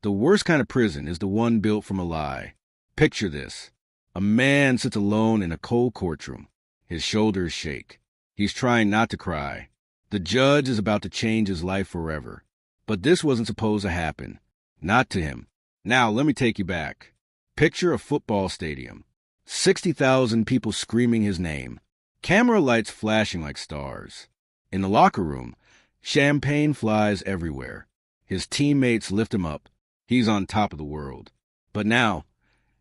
The worst kind of prison is the one built from a lie. Picture this. A man sits alone in a cold courtroom. His shoulders shake. He's trying not to cry. The judge is about to change his life forever. But this wasn't supposed to happen. Not to him. Now, let me take you back. Picture a football stadium. 60,000 people screaming his name. Camera lights flashing like stars. In the locker room, champagne flies everywhere. His teammates lift him up. He's on top of the world. But now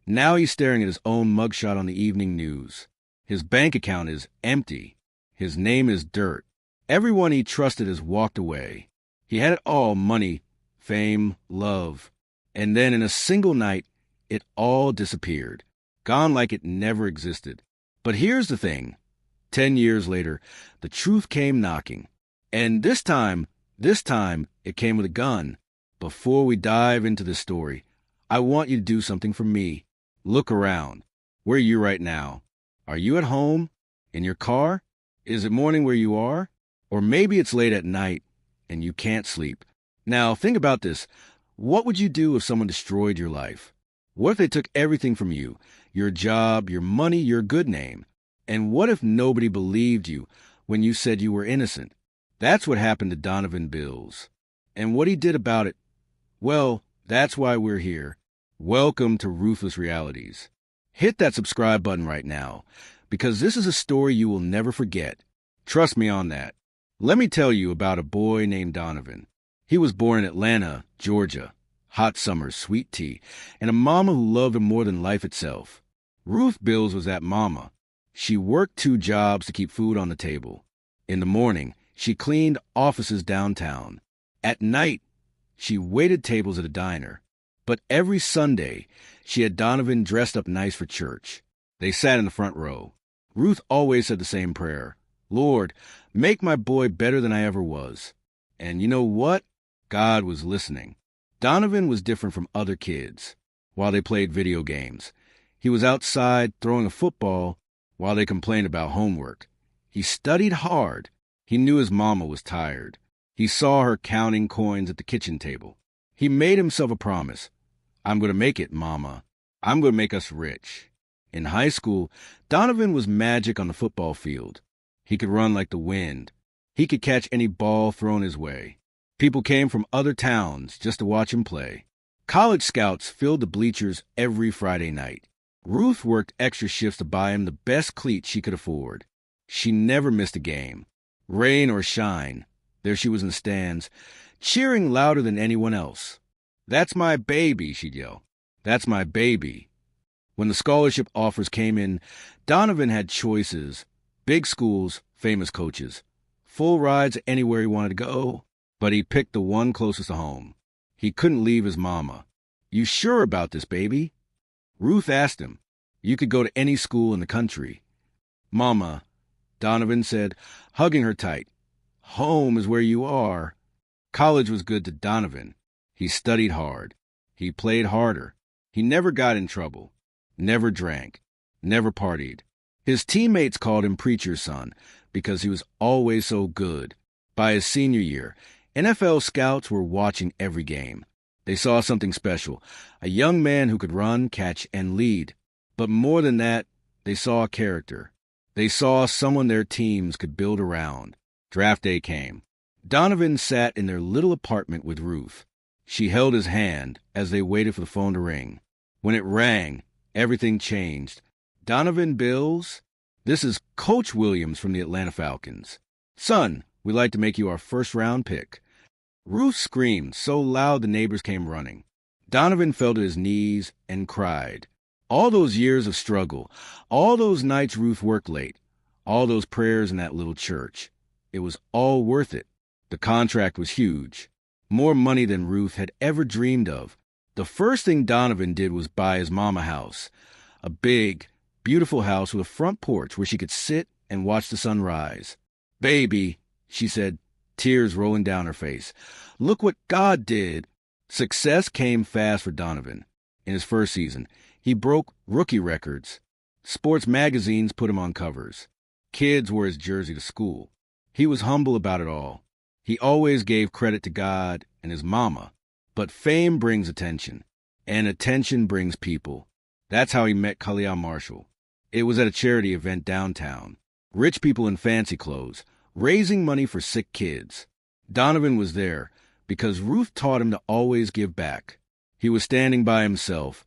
he's staring at his own mugshot on the evening news. His bank account is empty. His name is dirt. Everyone he trusted has walked away. He had it all: money, fame, love. And then in a single night, it all disappeared. Gone like it never existed. But here's the thing. 10 years later, the truth came knocking. And this time, it came with a gun. Before we dive into this story, I want you to do something for me. Look around. Where are you right now? Are you at home? In your car? Is it morning where you are? Or maybe it's late at night and you can't sleep. Now, think about this. What would you do if someone destroyed your life? What if they took everything from you? Your job, your money, your good name? And what if nobody believed you when you said you were innocent? That's what happened to Donovan Bills. And what he did about it, well, that's why we're here. Welcome to Ruthless Realities. Hit that subscribe button right now, because this is a story you will never forget. Trust me on that. Let me tell you about a boy named Donovan. He was born in Atlanta, Georgia. Hot summers, sweet tea, and a mama who loved him more than life itself. Ruth Bills was that mama. She worked 2 jobs to keep food on the table. In the morning, she cleaned offices downtown. At night, she waited tables at a diner. But every Sunday, she had Donovan dressed up nice for church. They sat in the front row. Ruth always said the same prayer: Lord, make my boy better than I ever was. And you know what? God was listening. Donovan was different from other kids. While they played video games, he was outside throwing a football while they complained about homework. He studied hard. He knew his mama was tired. He saw her counting coins at the kitchen table. He made himself a promise. I'm going to make it, Mama. I'm going to make us rich. In high school, Donovan was magic on the football field. He could run like the wind. He could catch any ball thrown his way. People came from other towns just to watch him play. College scouts filled the bleachers every Friday night. Ruth worked extra shifts to buy him the best cleats she could afford. She never missed a game. Rain or shine, there she was in the stands, cheering louder than anyone else. That's my baby, she'd yell. That's my baby. When the scholarship offers came in, Donovan had choices: big schools, famous coaches, full rides anywhere he wanted to go. But he picked the one closest to home. He couldn't leave his mama. You sure about this, baby? Ruth asked him. You could go to any school in the country. Mama, Donovan said, hugging her tight. Home is where you are. College was good to Donovan. He studied hard. He played harder. He never got in trouble. Never drank. Never partied. His teammates called him Preacher's Son because he was always so good. By his senior year, NFL scouts were watching every game. They saw something special, a young man who could run, catch, and lead. But more than that, they saw a character. They saw someone their teams could build around. Draft day came. Donovan sat in their little apartment with Ruth. She held his hand as they waited for the phone to ring. When it rang, everything changed. Donovan Bills, this is Coach Williams from the Atlanta Falcons. Son, we'd like to make you our first-round pick. Ruth screamed so loud the neighbors came running. Donovan fell to his knees and cried. All those years of struggle, all those nights Ruth worked late, all those prayers in that little church, it was all worth it. The contract was huge, more money than Ruth had ever dreamed of. The first thing Donovan did was buy his mama a house, a big, beautiful house with a front porch where she could sit and watch the sun rise. Baby, she said, tears rolling down her face. Look what God did. Success came fast for Donovan. In his first season, he broke rookie records. Sports magazines put him on covers. Kids wore his jersey to school. He was humble about it all. He always gave credit to God and his mama. But fame brings attention, and attention brings people. That's how he met Kalia Marshall. It was at a charity event downtown. Rich people in fancy clothes, raising money for sick kids. Donovan was there because Ruth taught him to always give back. He was standing by himself,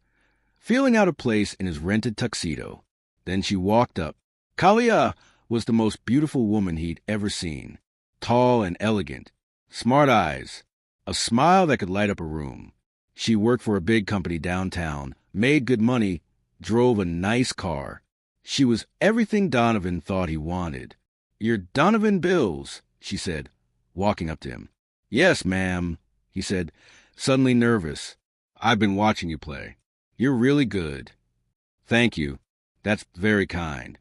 feeling out of place in his rented tuxedo. Then she walked up. Kalia was the most beautiful woman he'd ever seen. Tall and elegant, smart eyes, a smile that could light up a room. She worked for a big company downtown, made good money, drove a nice car. She was everything Donovan thought he wanted. "You're Donovan Bills," she said, walking up to him. "Yes, ma'am," he said, suddenly nervous. "I've been watching you play. You're really good." "Thank you. That's very kind."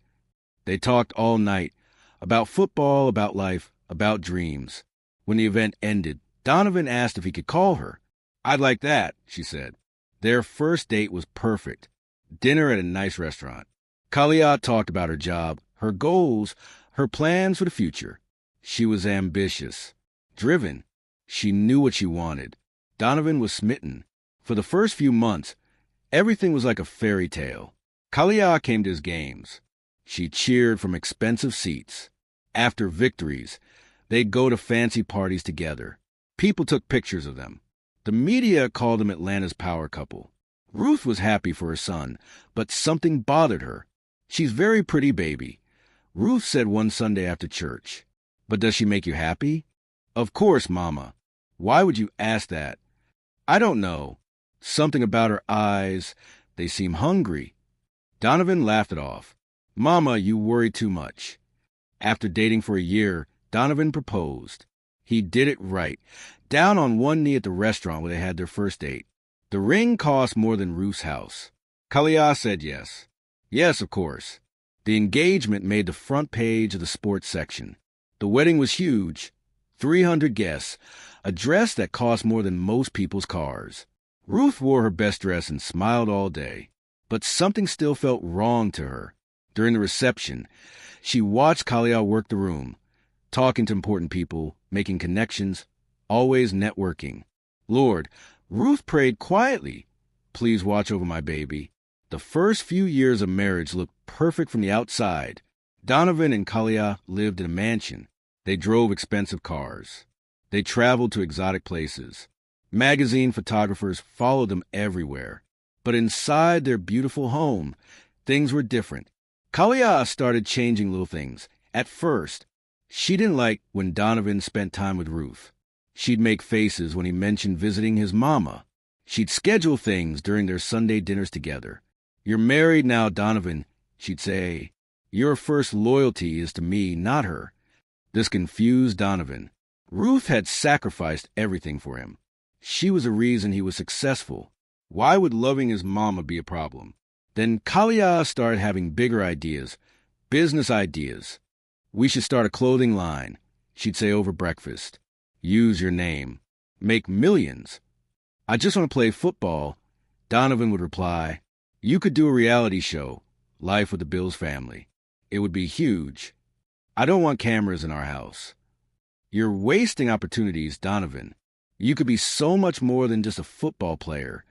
They talked all night, about football, about life, about dreams. When the event ended, Donovan asked if he could call her. "I'd like that," she said. Their first date was perfect. Dinner at a nice restaurant. Kalia talked about her job, her goals, her plans for the future. She was ambitious, driven. She knew what she wanted. Donovan was smitten. For the first few months, everything was like a fairy tale. Kalia came to his games. She cheered from expensive seats. After victories, they'd go to fancy parties together. People took pictures of them. The media called them Atlanta's power couple. Ruth was happy for her son, but something bothered her. "She's very pretty, baby," Ruth said one Sunday after church. "But does she make you happy?" "Of course, Mama. Why would you ask that?" "I don't know. Something about her eyes. They seem hungry." Donovan laughed it off. "Mama, you worry too much." After dating for a year, Donovan proposed. He did it right, down on one knee at the restaurant where they had their first date. The ring cost more than Ruth's house. Kalia said yes. Yes, of course. The engagement made the front page of the sports section. The wedding was huge. 300 guests, a dress that cost more than most people's cars. Ruth wore her best dress and smiled all day. But something still felt wrong to her. During the reception, she watched Kalia work the room, talking to important people, making connections, always networking. Lord, Ruth prayed quietly, "Please watch over my baby." The first few years of marriage looked perfect from the outside. Donovan and Kalia lived in a mansion. They drove expensive cars. They traveled to exotic places. Magazine photographers followed them everywhere. But inside their beautiful home, things were different. Kalia started changing little things. At first, she didn't like when Donovan spent time with Ruth. She'd make faces when he mentioned visiting his mama. She'd schedule things during their Sunday dinners together. "You're married now, Donovan," she'd say. "Your first loyalty is to me, not her." This confused Donovan. Ruth had sacrificed everything for him. She was the reason he was successful. Why would loving his mama be a problem? Then Kalia started having bigger ideas, business ideas. "We should start a clothing line," she'd say over breakfast. "Use your name. Make millions." "I just want to play football," Donovan would reply. "You could do a reality show, Life with the Bills Family. It would be huge." "I don't want cameras in our house." "You're wasting opportunities, Donovan. You could be so much more than just a football player."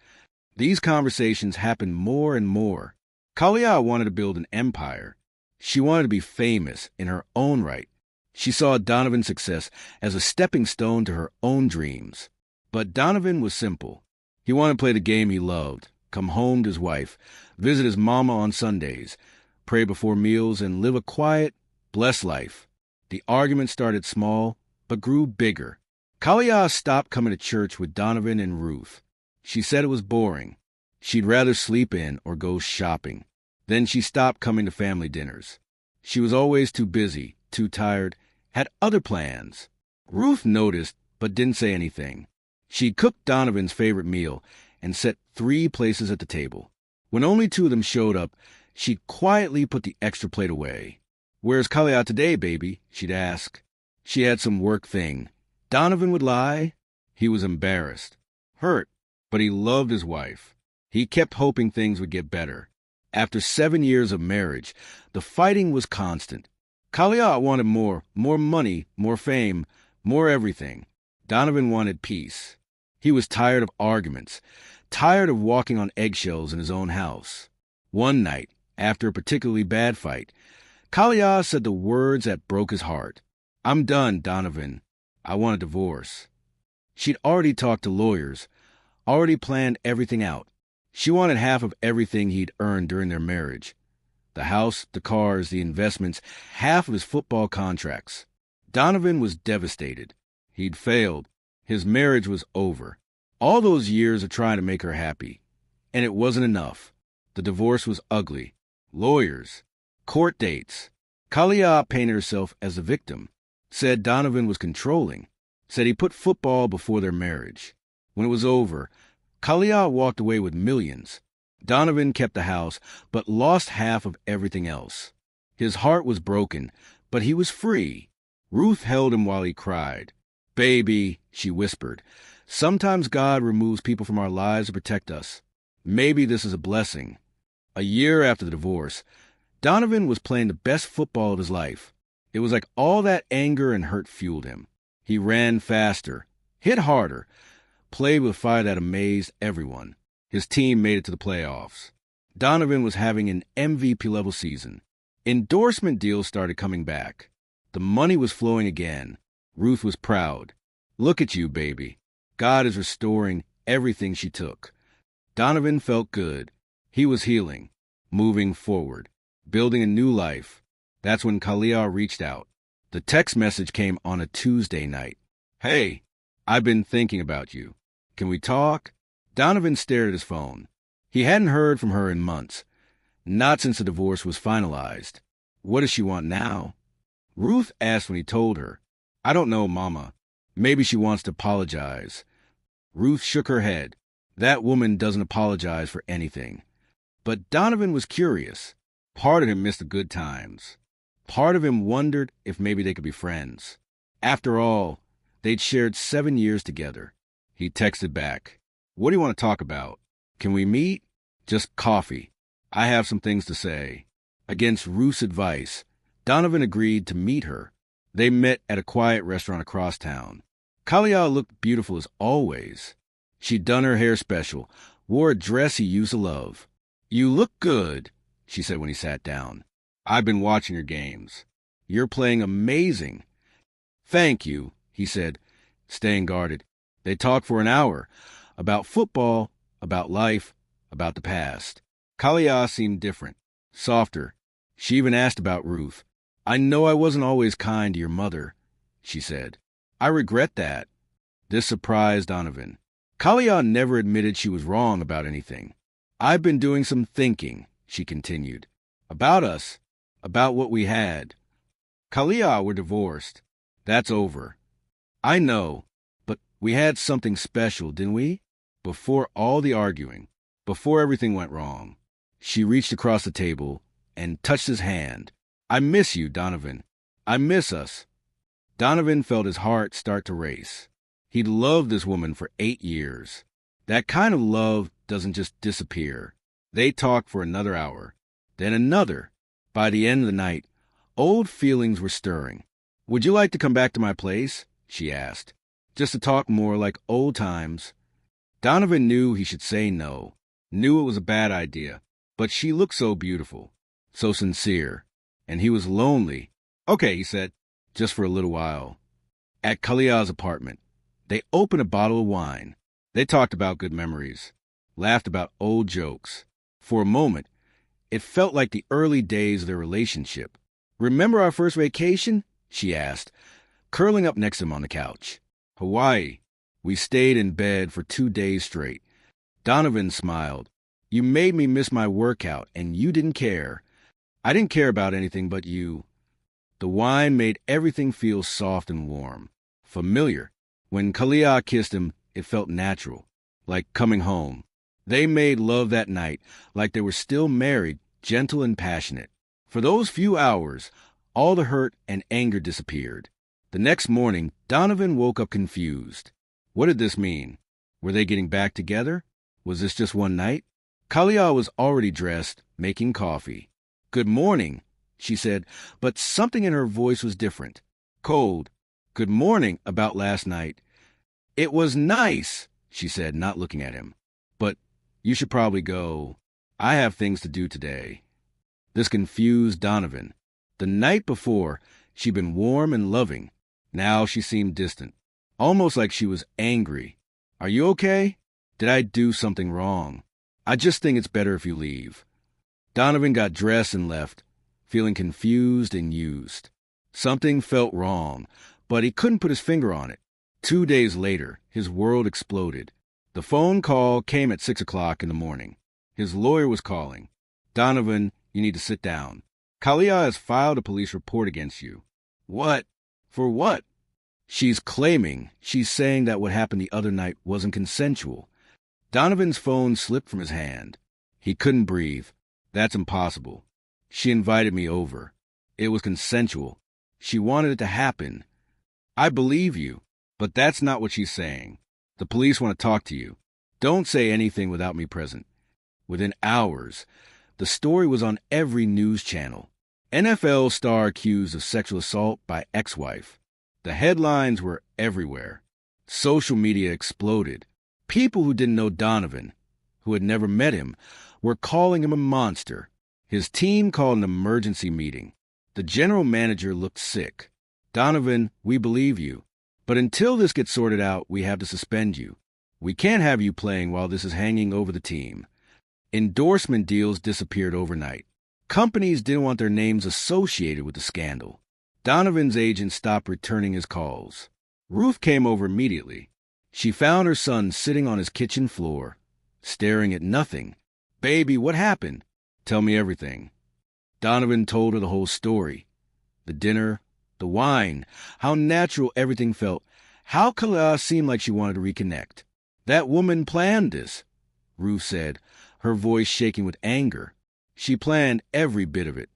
These conversations happened more and more. Kalia wanted to build an empire. She wanted to be famous in her own right. She saw Donovan's success as a stepping stone to her own dreams. But Donovan was simple. He wanted to play the game he loved, come home to his wife, visit his mama on Sundays, pray before meals, and live a quiet, blessed life. The argument started small, but grew bigger. Kalia stopped coming to church with Donovan and Ruth. She said it was boring. She'd rather sleep in or go shopping. Then she stopped coming to family dinners. She was always too busy, too tired, had other plans. Ruth noticed, but didn't say anything. She'd cooked Donovan's favorite meal and set 3 places at the table. When only 2 of them showed up, she'd quietly put the extra plate away. "Where's Kalia today, baby?" she'd ask. She had some work thing. Donovan would lie. He was embarrassed, hurt, but he loved his wife. He kept hoping things would get better. After 7 years of marriage, the fighting was constant. Kalia wanted more money, more fame, more everything. Donovan wanted peace. He was tired of arguments, tired of walking on eggshells in his own house. One night, after a particularly bad fight, Kalia said the words that broke his heart. "I'm done, Donovan. I want a divorce." She'd already talked to lawyers, already planned everything out. She wanted half of everything he'd earned during their marriage. The house, the cars, the investments, half of his football contracts. Donovan was devastated. He'd failed. His marriage was over. All those years of trying to make her happy. And it wasn't enough. The divorce was ugly. Lawyers. Court dates. Kalia painted herself as the victim. Said Donovan was controlling. Said he put football before their marriage. When it was over, Kalia walked away with millions. Donovan kept the house, but lost half of everything else. His heart was broken, but he was free. Ruth held him while he cried. "Baby," she whispered, "sometimes God removes people from our lives to protect us. Maybe this is a blessing." A year after the divorce, Donovan was playing the best football of his life. It was like all that anger and hurt fueled him. He ran faster, hit harder, played with fire that amazed everyone. His team made it to the playoffs. Donovan was having an MVP-level season. Endorsement deals started coming back. The money was flowing again. Ruth was proud. "Look at you, baby. God is restoring everything she took." Donovan felt good. He was healing, moving forward, building a new life. That's when Kalia reached out. The text message came on a Tuesday night. "Hey, I've been thinking about you. Can we talk?" Donovan stared at his phone. He hadn't heard from her in months, not since the divorce was finalized. What does she want now? Ruth asked when he told her. "I don't know, Mama. Maybe she wants to apologize." Ruth shook her head. That woman doesn't apologize for anything. But Donovan was curious. Part of him missed the good times. Part of him wondered if maybe they could be friends. After all, they'd shared 7 years together. He texted back. "What do you want to talk about? Can we meet?" "Just coffee. I have some things to say." Against Ruth's advice, Donovan agreed to meet her. They met at a quiet restaurant across town. Kalia looked beautiful as always. She'd done her hair special, wore a dress he used to love. "You look good," she said when he sat down. "I've been watching your games. You're playing amazing." "Thank you," he said, staying guarded. They talked for an hour, about football, about life, about the past. Kalia seemed different, softer. She even asked about Ruth. "I know I wasn't always kind to your mother," she said. "I regret that." This surprised Donovan. Kalia never admitted she was wrong about anything. "I've been doing some thinking," she continued. "About us, about what we had. Kalia were divorced. That's over. I know, but we had something special, didn't we? Before all the arguing, before everything went wrong." She reached across the table and touched his hand. "I miss you, Donovan. I miss us." Donovan felt his heart start to race. He'd loved this woman for 8 years. That kind of love doesn't just disappear. They talked for another hour, then another. By the end of the night, old feelings were stirring. "Would you like to come back to my place?" she asked. "Just to talk more like old times." Donovan knew he should say no, knew it was a bad idea, but she looked so beautiful, so sincere, and he was lonely. "Okay," he said, "just for a little while." At Kalia's apartment, they opened a bottle of wine. They talked about good memories, laughed about old jokes. For a moment, it felt like the early days of their relationship. "Remember our first vacation?" she asked, curling up next to him on the couch. "Hawaii. We stayed in bed for 2 days straight." Donovan smiled. "You made me miss my workout, and you didn't care." "I didn't care about anything but you." The wine made everything feel soft and warm, familiar. When Kalia kissed him, it felt natural, like coming home. They made love that night, like they were still married, gentle and passionate. For those few hours, all the hurt and anger disappeared. The next morning, Donovan woke up confused. What did this mean? Were they getting back together? Was this just one night? Kalia was already dressed, making coffee. "Good morning," she said, but something in her voice was different. Cold. "Good morning," about last night. "It was nice," she said, not looking at him. But you should probably go. I have things to do today. This confused Donovan. The night before, she'd been warm and loving. Now she seemed distant, almost like she was angry. Are you okay? Did I do something wrong? I just think it's better if you leave. Donovan got dressed and left, feeling confused and used. Something felt wrong, but he couldn't put his finger on it. 2 days later, his world exploded. The phone call came at 6 o'clock in the morning. His lawyer was calling. Donovan, you need to sit down. Kalia has filed a police report against you. What? For what? She's saying that what happened the other night wasn't consensual. Donovan's phone slipped from his hand. He couldn't breathe. That's impossible. She invited me over. It was consensual. She wanted it to happen. I believe you, but that's not what she's saying. The police want to talk to you. Don't say anything without me present. Within hours, the story was on every news channel. NFL star accused of sexual assault by ex-wife. The headlines were everywhere. Social media exploded. People who didn't know Donovan, who had never met him, were calling him a monster. His team called an emergency meeting. The general manager looked sick. Donovan, we believe you. But until this gets sorted out, we have to suspend you. We can't have you playing while this is hanging over the team. Endorsement deals disappeared overnight. Companies didn't want their names associated with the scandal. Donovan's agent stopped returning his calls. Ruth came over immediately. She found her son sitting on his kitchen floor, staring at nothing. Baby, what happened? Tell me everything. Donovan told her the whole story. The dinner, the wine, how natural everything felt, how Kalia seemed like she wanted to reconnect. That woman planned this, Ruth said, her voice shaking with anger. She planned every bit of it.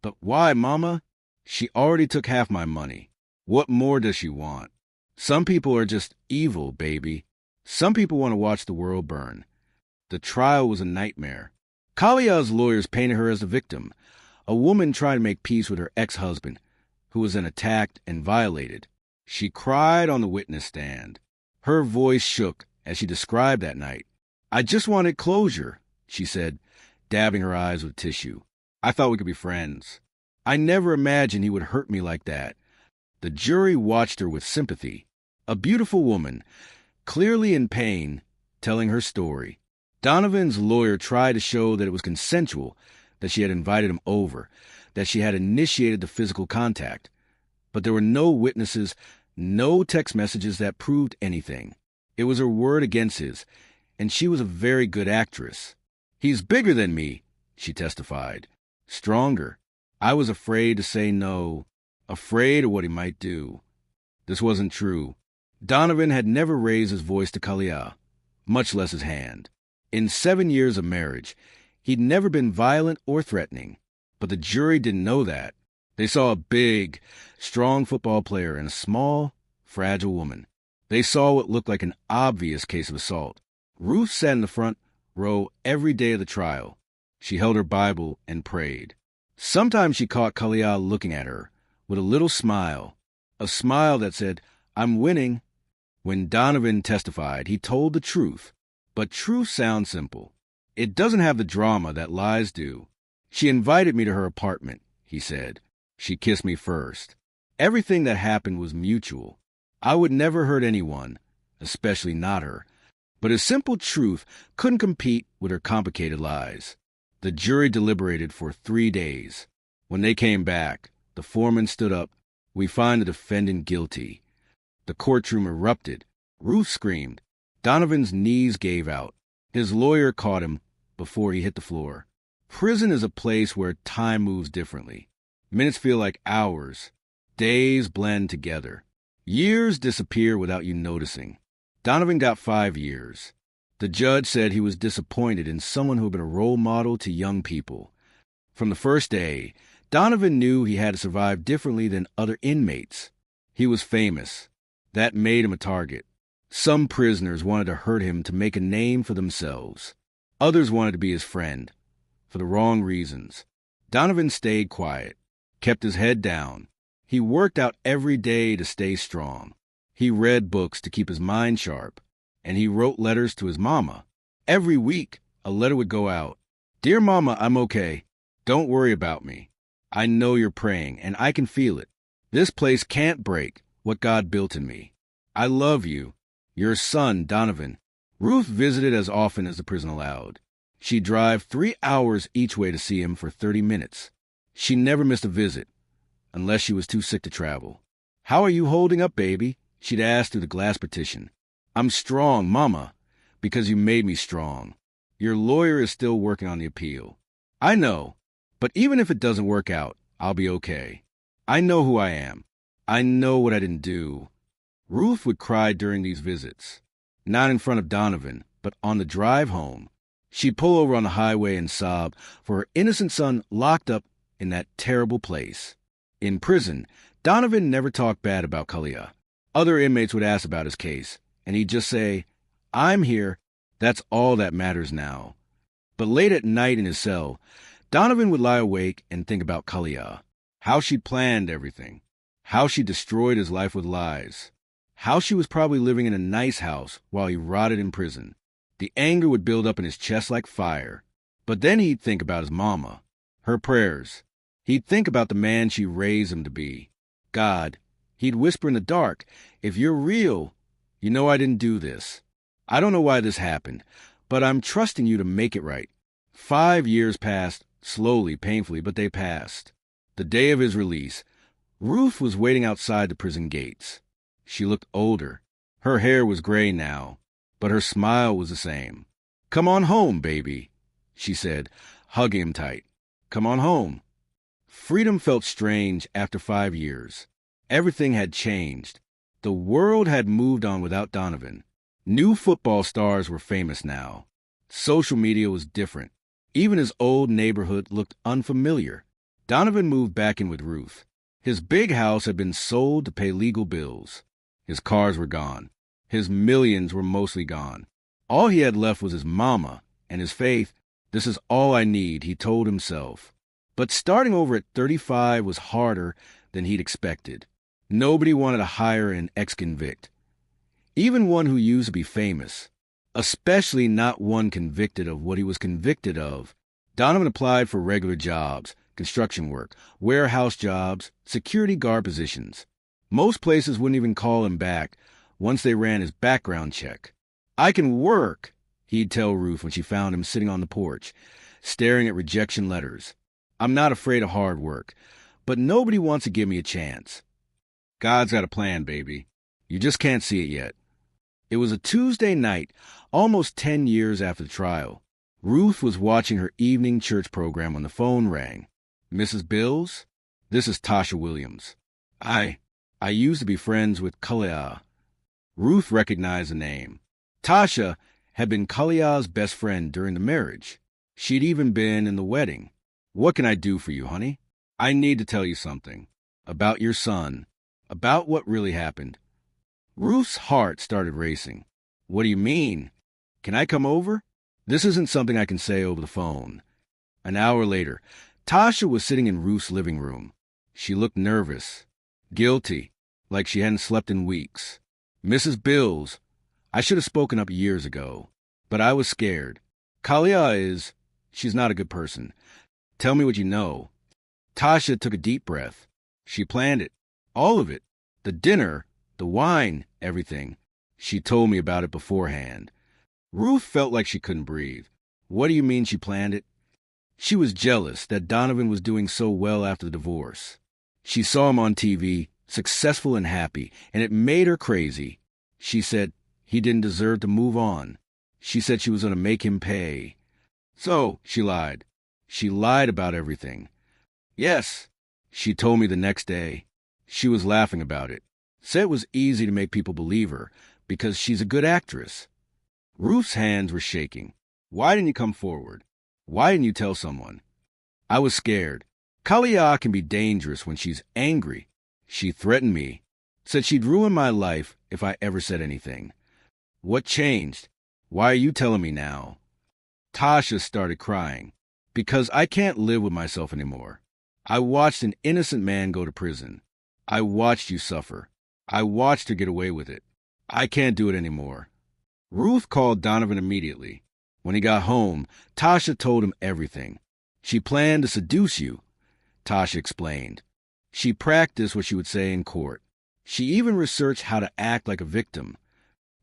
But why, Mama? She already took half my money. What more does she want? Some people are just evil, baby. Some people want to watch the world burn. The trial was a nightmare. Kalia's lawyers painted her as the victim, a woman trying to make peace with her ex-husband, who was then attacked and violated. She cried on the witness stand. Her voice shook as she described that night. I just wanted closure, she said, dabbing her eyes with tissue. I thought we could be friends. I never imagined he would hurt me like that. The jury watched her with sympathy. A beautiful woman, clearly in pain, telling her story. Donovan's lawyer tried to show that it was consensual, that she had invited him over, that she had initiated the physical contact. But there were no witnesses, no text messages that proved anything. It was her word against his, and she was a very good actress. He's bigger than me, she testified. Stronger. I was afraid to say no, afraid of what he might do. This wasn't true. Donovan had never raised his voice to Kalia, much less his hand. In 7 years of marriage, he'd never been violent or threatening. But the jury didn't know that. They saw a big, strong football player and a small, fragile woman. They saw what looked like an obvious case of assault. Ruth sat in the front row every day of the trial. She held her Bible and prayed. Sometimes she caught Kalia looking at her with a little smile, a smile that said, I'm winning. When Donovan testified, he told the truth. But truth sounds simple. It doesn't have the drama that lies do. She invited me to her apartment, he said. She kissed me first. Everything that happened was mutual. I would never hurt anyone, especially not her. But his simple truth couldn't compete with her complicated lies. The jury deliberated for 3 days. When they came back, the foreman stood up. We find the defendant guilty. The courtroom erupted. Ruth screamed. Donovan's knees gave out. His lawyer caught him before he hit the floor. Prison is a place where time moves differently. Minutes feel like hours. Days blend together. Years disappear without you noticing. Donovan got 5 years. The judge said he was disappointed in someone who had been a role model to young people. From the first day, Donovan knew he had to survive differently than other inmates. He was famous. That made him a target. Some prisoners wanted to hurt him to make a name for themselves. Others wanted to be his friend, for the wrong reasons. Donovan stayed quiet, kept his head down. He worked out every day to stay strong. He read books to keep his mind sharp. and he wrote letters to his mama. Every week, a letter would go out. Dear Mama, I'm okay. Don't worry about me. I know you're praying, and I can feel it. This place can't break what God built in me. I love you. Your son, Donovan. Ruth visited as often as the prison allowed. She'd drive 3 hours each way to see him for 30 minutes. She never missed a visit, unless she was too sick to travel. How are you holding up, baby? She'd ask through the glass partition. I'm strong, Mama, because you made me strong. Your lawyer is still working on the appeal. I know, but even if it doesn't work out, I'll be okay. I know who I am. I know what I didn't do. Ruth would cry during these visits. Not in front of Donovan, but on the drive home. She'd pull over on the highway and sob for her innocent son locked up in that terrible place. In prison, Donovan never talked bad about Kalia. Other inmates would ask about his case, and he'd just say, I'm here. That's all that matters now. But late at night in his cell, Donovan would lie awake and think about Kalia. How she'd planned everything. How she destroyed his life with lies. How she was probably living in a nice house while he rotted in prison. The anger would build up in his chest like fire. But then he'd think about his mama, her prayers. He'd think about the man she raised him to be. God, he'd whisper in the dark, if you're real, you know I didn't do this. I don't know why this happened, but I'm trusting you to make it right. 5 years passed, slowly, painfully, but they passed. The day of his release, Ruth was waiting outside the prison gates. She looked older. Her hair was gray now, but her smile was the same. Come on home, baby, she said, hugging him tight. Come on home. Freedom felt strange after 5 years. Everything had changed. The world had moved on without Donovan. New football stars were famous now. Social media was different. Even his old neighborhood looked unfamiliar. Donovan moved back in with Ruth. His big house had been sold to pay legal bills. His cars were gone. His millions were mostly gone. All he had left was his mama and his faith. This is all I need, he told himself. But starting over at 35 was harder than he'd expected. Nobody wanted to hire an ex-convict, even one who used to be famous, especially not one convicted of what he was convicted of. Donovan applied for regular jobs, construction work, warehouse jobs, security guard positions. Most places wouldn't even call him back once they ran his background check. I can work, he'd tell Ruth when she found him sitting on the porch, staring at rejection letters. I'm not afraid of hard work, but nobody wants to give me a chance. God's got a plan, baby. You just can't see it yet. It was a Tuesday night, almost 10 years after the trial. Ruth was watching her evening church program when the phone rang. Mrs. Bills? This is Tasha Williams. I used to be friends with Kalia. Ruth recognized the name. Tasha had been Kalia's best friend during the marriage. She'd even been in the wedding. What can I do for you, honey? I need to tell you something. About your son. About what really happened. Ruth's heart started racing. What do you mean? Can I come over? This isn't something I can say over the phone. An hour later, Tasha was sitting in Ruth's living room. She looked nervous, guilty, like she hadn't slept in weeks. Mrs. Bills, I should have spoken up years ago, but I was scared. Kalia she's not a good person. Tell me what you know. Tasha took a deep breath. She planned it. All of it. The dinner, the wine, everything. She told me about it beforehand. Ruth felt like she couldn't breathe. What do you mean she planned it? She was jealous that Donovan was doing so well after the divorce. She saw him on TV, successful and happy, and it made her crazy. She said he didn't deserve to move on. She said she was going to make him pay. So, she lied. She lied about everything. Yes, she told me the next day. She was laughing about it. Said it was easy to make people believe her because she's a good actress. Ruth's hands were shaking. Why didn't you come forward? Why didn't you tell someone? I was scared. Kalia can be dangerous when she's angry. She threatened me. Said she'd ruin my life if I ever said anything. What changed? Why are you telling me now? Tasha started crying. Because I can't live with myself anymore. I watched an innocent man go to prison. I watched you suffer. I watched her get away with it. I can't do it anymore. Ruth called Donovan immediately. When he got home, Tasha told him everything. She planned to seduce you, Tasha explained. She practiced what she would say in court. She even researched how to act like a victim.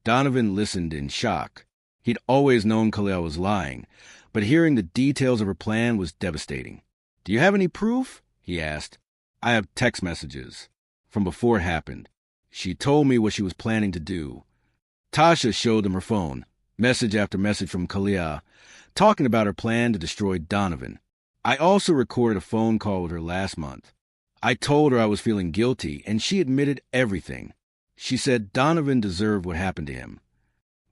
Donovan listened in shock. He'd always known Khalil was lying, but hearing the details of her plan was devastating. "Do you have any proof?" he asked. "I have text messages from before it happened. She told me what she was planning to do." Tasha showed them her phone, message after message from Khalil, talking about her plan to destroy Donovan. "I also recorded a phone call with her last month. I told her I was feeling guilty, and she admitted everything. She said Donovan deserved what happened to him."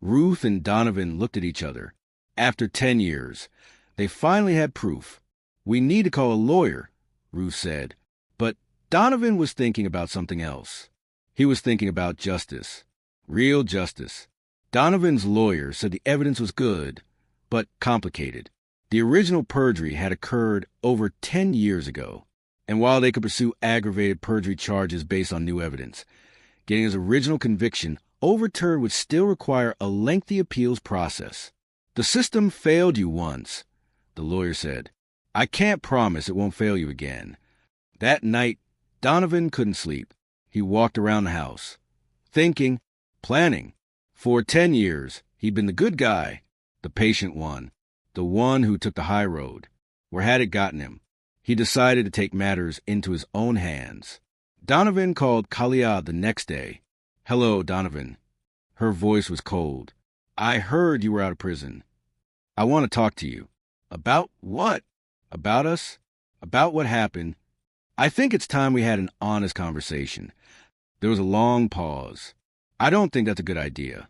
Ruth and Donovan looked at each other. After 10 years, they finally had proof. "We need to call a lawyer," Ruth said. But Donovan was thinking about something else. He was thinking about justice. Real justice. Donovan's lawyer said the evidence was good, but complicated. The original perjury had occurred over 10 years ago, and while they could pursue aggravated perjury charges based on new evidence, getting his original conviction overturned would still require a lengthy appeals process. "The system failed you once," the lawyer said. "I can't promise it won't fail you again." That night, Donovan couldn't sleep. He walked around the house, thinking, planning. For 10 years, he'd been the good guy, the patient one, the one who took the high road. Where had it gotten him? He decided to take matters into his own hands. Donovan called Khalil the next day. "Hello, Donovan." Her voice was cold. "I heard you were out of prison. I want to talk to you." "About what?" "About us. About what happened. I think it's time we had an honest conversation." There was a long pause. "I don't think that's a good idea."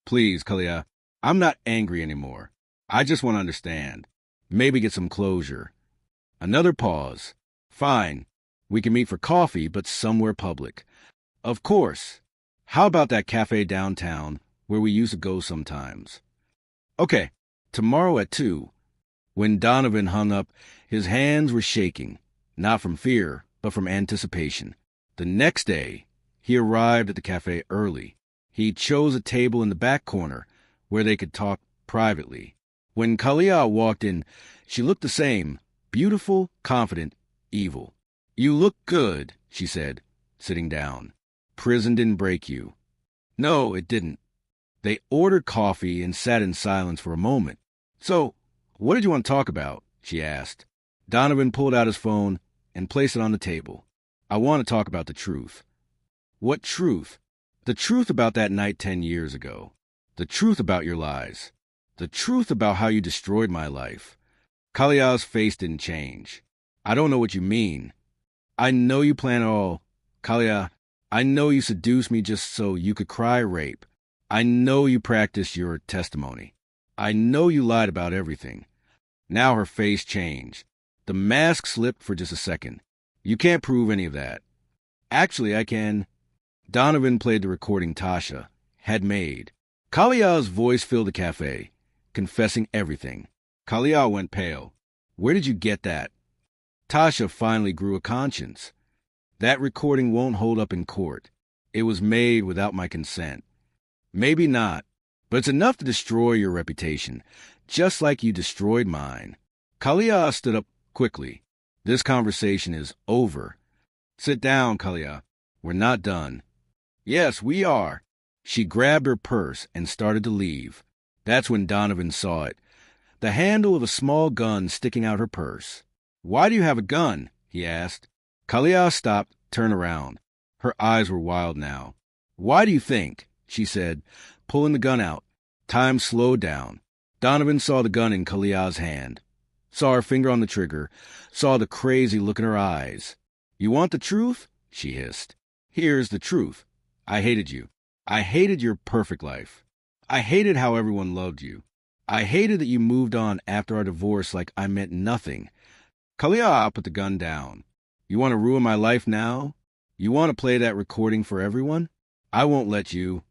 "Please, Khalil, I'm not angry anymore. I just want to understand. Maybe get some closure." Another pause. "Fine. We can meet for coffee, but somewhere public." "Of course. How about that cafe downtown where we used to go sometimes?" "Okay, tomorrow at 2. When Donovan hung up, his hands were shaking, not from fear, but from anticipation. The next day, he arrived at the cafe early. He chose a table in the back corner where they could talk privately. When Khalil walked in, she looked the same, beautiful, confident, evil. "You look good," she said, sitting down. "Prison didn't break you." "No, it didn't." They ordered coffee and sat in silence for a moment. "So, what did you want to talk about?" she asked. Donovan pulled out his phone and placed it on the table. "I want to talk about the truth." "What truth?" "The truth about that night 10 years ago. The truth about your lies. The truth about how you destroyed my life." Khalil's face didn't change. "I don't know what you mean." "I know you plan it all. Khalil, I know you seduced me just so you could cry rape. I know you practiced your testimony. I know you lied about everything." Now her face changed. The mask slipped for just a second. "You can't prove any of that." "Actually, I can." Donovan played the recording Tasha had made. Khalil's voice filled the cafe, confessing everything. Khalil went pale. "Where did you get that?" Tasha finally grew a conscience. "That recording won't hold up in court. It was made without my consent." "Maybe not, but it's enough to destroy your reputation, just like you destroyed mine." Khalil stood up quickly. "This conversation is over." "Sit down, Khalil. We're not done." "Yes, we are." She grabbed her purse and started to leave. That's when Donovan saw it. The handle of a small gun sticking out her purse. "Why do you have a gun?" he asked. Khalil stopped, turned around. Her eyes were wild now. "Why do you think?" she said, pulling the gun out. Time slowed down. Donovan saw the gun in Khalil's hand, saw her finger on the trigger, saw the crazy look in her eyes. "You want the truth?" she hissed. "Here's the truth. I hated you. I hated your perfect life. I hated how everyone loved you. I hated that you moved on after our divorce like I meant nothing." Khalil put the gun down. "You want to ruin my life now? You want to play that recording for everyone? I won't let you."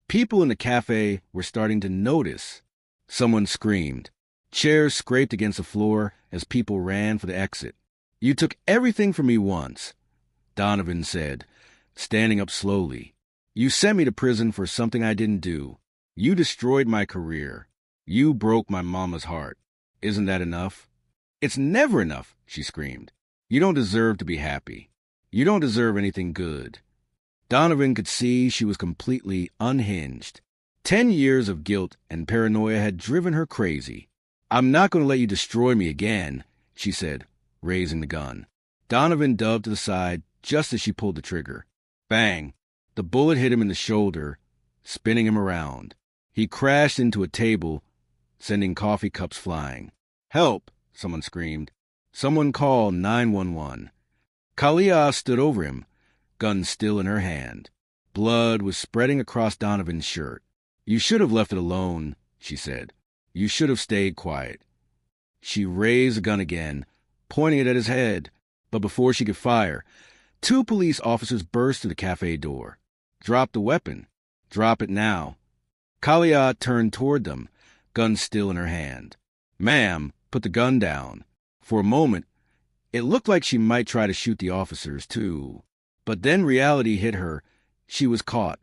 People in the cafe were starting to notice. Someone screamed. Chairs scraped against the floor as people ran for the exit. "You took everything from me once," Donovan said, standing up slowly. "You sent me to prison for something I didn't do. You destroyed my career. You broke my mama's heart. Isn't that enough? It's never enough, she screamed. You don't deserve to be happy. You don't deserve anything good. Donovan could see she was completely unhinged. 10 years of guilt and paranoia had driven her crazy. I'm not going to let you destroy me again, she said, raising the gun. Donovan dove to the side just as she pulled the trigger. Bang! The bullet hit him in the shoulder, spinning him around. He crashed into a table, sending coffee cups flying. Help! Someone screamed. Someone call 911. Kalia stood over him, gun still in her hand. Blood was spreading across Donovan's shirt. You should have left it alone, she said. You should have stayed quiet. She raised the gun again, pointing it at his head, but before she could fire, 2 police officers burst through the cafe door. Drop the weapon. Drop it now. Kalia turned toward them, gun still in her hand. Ma'am, put the gun down. For a moment, it looked like she might try to shoot the officers, too. But then reality hit her. She was caught.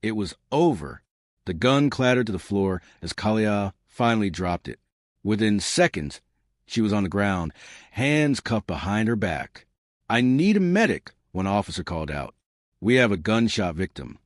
It was over. The gun clattered to the floor as Kalia finally dropped it. Within seconds, she was on the ground, hands cuffed behind her back. I need a medic, one officer called out. We have a gunshot victim.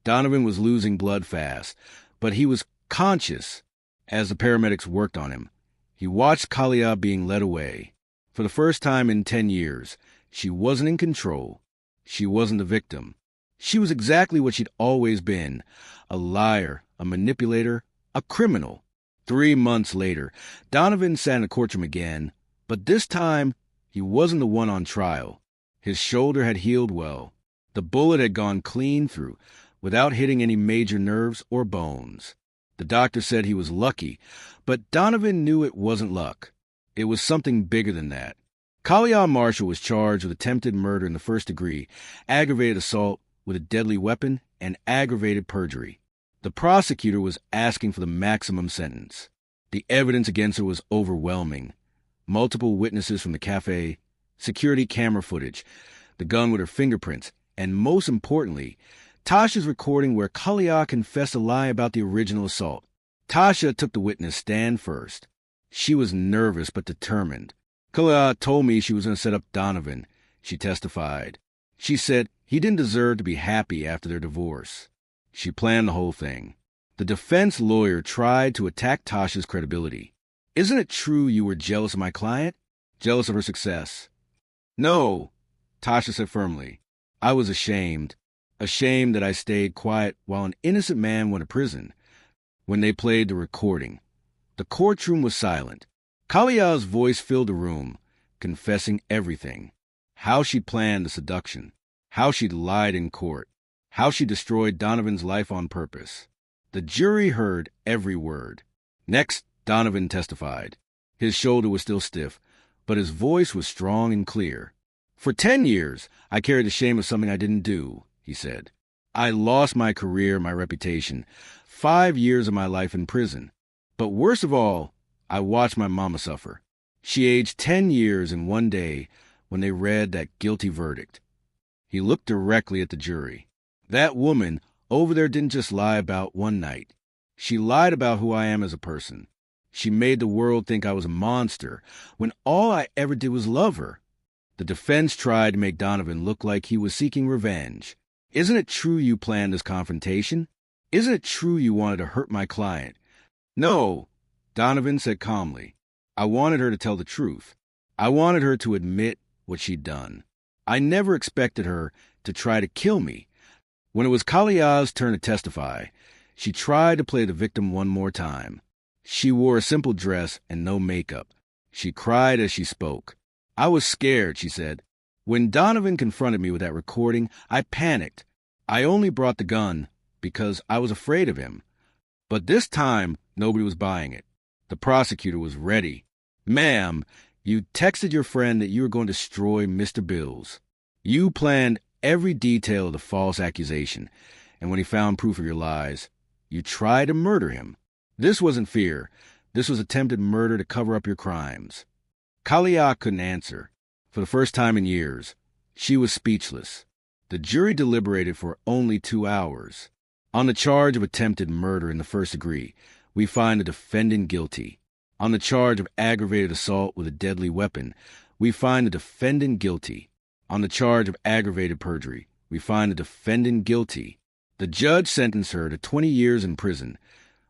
Donovan was losing blood fast, but he was conscious as the paramedics worked on him. He watched Kalia being led away. For the first time in 10 years, she wasn't in control. She wasn't the victim. She was exactly what she'd always been, a liar, a manipulator, a criminal. 3 months later, Donovan sat in the courtroom again, but this time he wasn't the one on trial. His shoulder had healed well. The bullet had gone clean through, without hitting any major nerves or bones. The doctor said he was lucky, but Donovan knew it wasn't luck. It was something bigger than that. Kalia Marshall was charged with attempted murder in the first degree, aggravated assault with a deadly weapon, and aggravated perjury. The prosecutor was asking for the maximum sentence. The evidence against her was overwhelming. Multiple witnesses from the cafe, security camera footage, the gun with her fingerprints, and most importantly, Tasha's recording where Kalia confessed a lie about the original assault. Tasha took the witness stand first. She was nervous but determined. Kalia told me she was going to set up Donovan, she testified. She said he didn't deserve to be happy after their divorce. She planned the whole thing. The defense lawyer tried to attack Tasha's credibility. Isn't it true you were jealous of my client? Jealous of her success? No, Tasha said firmly. I was ashamed. Ashamed that I stayed quiet while an innocent man went to prison. When they played the recording, the courtroom was silent. Kalia's voice filled the room, confessing everything. How she'd planned the seduction. How she'd lied in court. How she destroyed Donovan's life on purpose. The jury heard every word. Next, Donovan testified. His shoulder was still stiff, but his voice was strong and clear. For 10 years, I carried the shame of something I didn't do, he said. I lost my career, my reputation, 5 years of my life in prison. But worst of all, I watched my mama suffer. She aged 10 years in one day when they read that guilty verdict. He looked directly at the jury. That woman over there didn't just lie about one night. She lied about who I am as a person. She made the world think I was a monster when all I ever did was love her. The defense tried to make Donovan look like he was seeking revenge. Isn't it true you planned this confrontation? Isn't it true you wanted to hurt my client? No, Donovan said calmly. I wanted her to tell the truth. I wanted her to admit what she'd done. I never expected her to try to kill me. When it was Kalia's turn to testify, she tried to play the victim one more time. She wore a simple dress and no makeup. She cried as she spoke. I was scared, she said. When Donovan confronted me with that recording, I panicked. I only brought the gun because I was afraid of him. But this time, nobody was buying it. The prosecutor was ready. Ma'am, you texted your friend that you were going to destroy Mr. Bills. You planned every detail of the false accusation, and when he found proof of your lies, you tried to murder him. This wasn't fear. This was attempted murder to cover up your crimes. Kalia couldn't answer. For the first time in years, she was speechless. The jury deliberated for only 2 hours. On the charge of attempted murder in the first degree, we find the defendant guilty. On the charge of aggravated assault with a deadly weapon, we find the defendant guilty. On the charge of aggravated perjury, we find the defendant guilty. The judge sentenced her to 20 years in prison,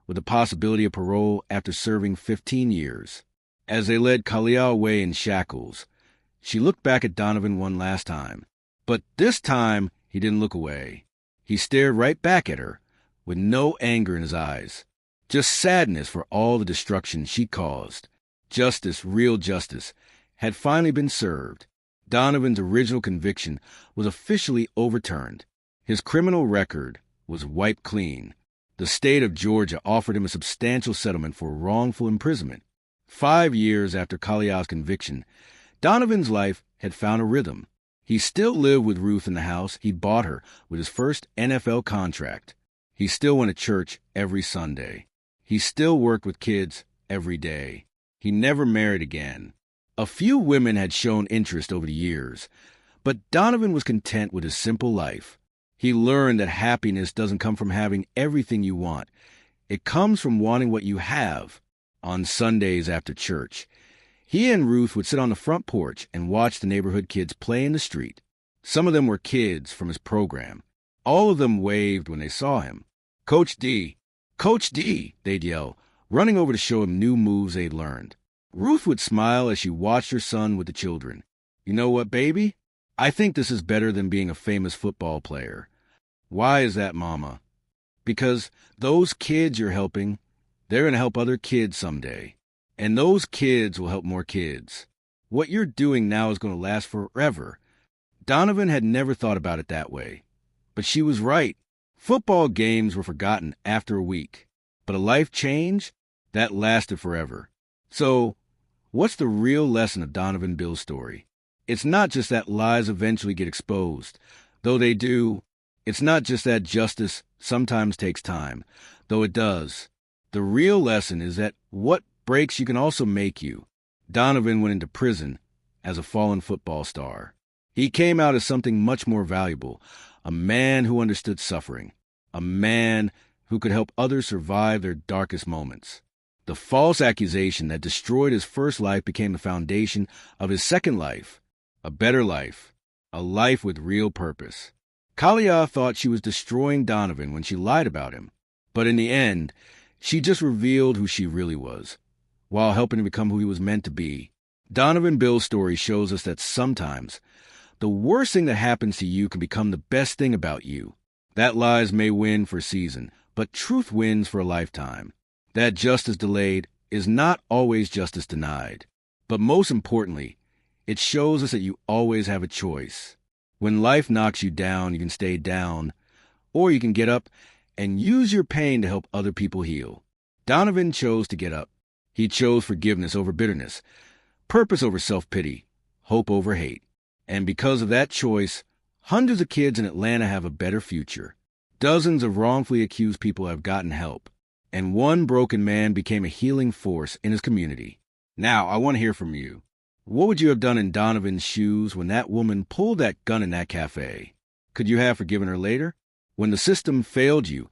with the possibility of parole after serving 15 years. As they led Kalia away in shackles, she looked back at Donovan one last time. But this time, he didn't look away. He stared right back at her, with no anger in his eyes. Just sadness for all the destruction she caused. Justice, real justice, had finally been served. Donovan's original conviction was officially overturned. His criminal record was wiped clean. The state of Georgia offered him a substantial settlement for wrongful imprisonment. 5 years after Kalia's conviction, Donovan's life had found a rhythm. He still lived with Ruth in the house he bought her with his first NFL contract. He still went to church every Sunday. He still worked with kids every day. He never married again. A few women had shown interest over the years, but Donovan was content with his simple life. He learned that happiness doesn't come from having everything you want. It comes from wanting what you have. On Sundays after church, he and Ruth would sit on the front porch and watch the neighborhood kids play in the street. Some of them were kids from his program. All of them waved when they saw him. "Coach D! Coach D!" they'd yell, running over to show him new moves they'd learned. Ruth would smile as she watched her son with the children. "You know what, baby? I think this is better than being a famous football player." "Why is that, Mama?" "Because those kids you're helping, they're going to help other kids someday. And those kids will help more kids. What you're doing now is going to last forever." Donovan had never thought about it that way. But she was right. Football games were forgotten after a week. But a life change, that lasted forever. So, what's the real lesson of Donovan Bills' story? It's not just that lies eventually get exposed, though they do. It's not just that justice sometimes takes time, though it does. The real lesson is that what breaks you can also make you. Donovan went into prison as a fallen football star. He came out as something much more valuable, a man who understood suffering, a man who could help others survive their darkest moments. The false accusation that destroyed his first life became the foundation of his second life, a better life, a life with real purpose. Kalia thought she was destroying Donovan when she lied about him, but in the end, she just revealed who she really was, while helping him become who he was meant to be. Donovan Bills' story shows us that sometimes the worst thing that happens to you can become the best thing about you. That lies may win for a season, but truth wins for a lifetime. That justice delayed is not always justice denied. But most importantly, it shows us that you always have a choice. When life knocks you down, you can stay down, or you can get up and use your pain to help other people heal. Donovan chose to get up. He chose forgiveness over bitterness, purpose over self-pity, hope over hate. And because of that choice, hundreds of kids in Atlanta have a better future. Dozens of wrongfully accused people have gotten help. And one broken man became a healing force in his community. Now, I want to hear from you. What would you have done in Donovan's shoes when that woman pulled that gun in that cafe? Could you have forgiven her later? When the system failed you,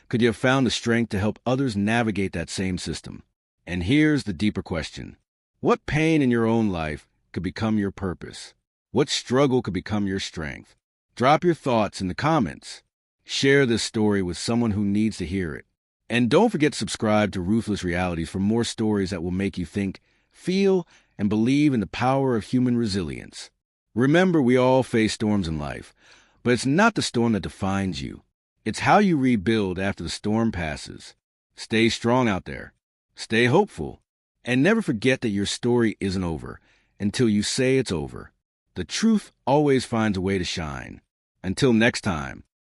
could you have found the strength to help others navigate that same system? And here's the deeper question. What pain in your own life could become your purpose? What struggle could become your strength? Drop your thoughts in the comments. Share this story with someone who needs to hear it. And don't forget to subscribe to Ruthless Realities for more stories that will make you think, feel, and believe in the power of human resilience. Remember, we all face storms in life, but it's not the storm that defines you. It's how you rebuild after the storm passes. Stay strong out there. Stay hopeful. And never forget that your story isn't over until you say it's over. The truth always finds a way to shine. Until next time.